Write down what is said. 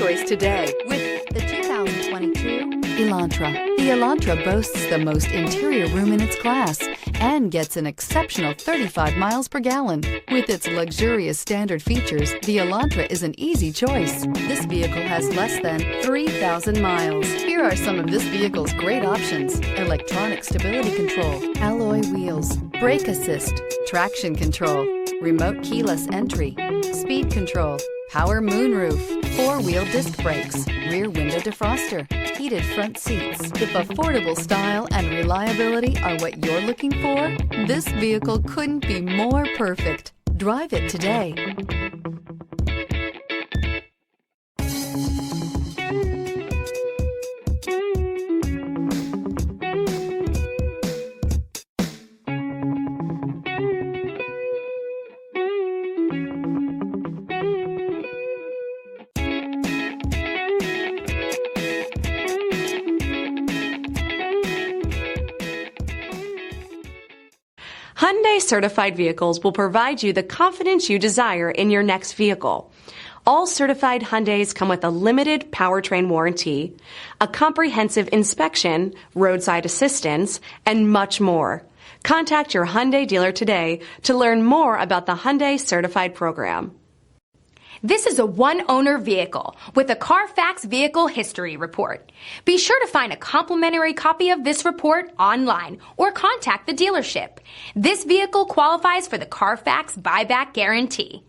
choice today with the 2022 Elantra. The Elantra boasts the most interior room in its class and gets an exceptional 35 miles per gallon. With its luxurious standard features, the Elantra is an easy choice. This vehicle has less than 3,000 miles. Here are some of this vehicle's great options: electronic stability control, alloy wheels, brake assist, traction control, remote keyless entry, speed control, power moonroof, four-wheel disc brakes, rear window defroster, heated front seats. If affordable style and reliability are what you're looking for, this vehicle couldn't be more perfect. Drive it today. Hyundai certified vehicles will provide you the confidence you desire in your next vehicle. All certified Hyundais come with a limited powertrain warranty, a comprehensive inspection, roadside assistance, and much more. Contact your Hyundai dealer today to learn more about the Hyundai certified program. This is a one-owner vehicle with a CARFAX Vehicle History Report. Be sure to find a complimentary copy of this report online or contact the dealership. This vehicle qualifies for the CARFAX Buyback Guarantee.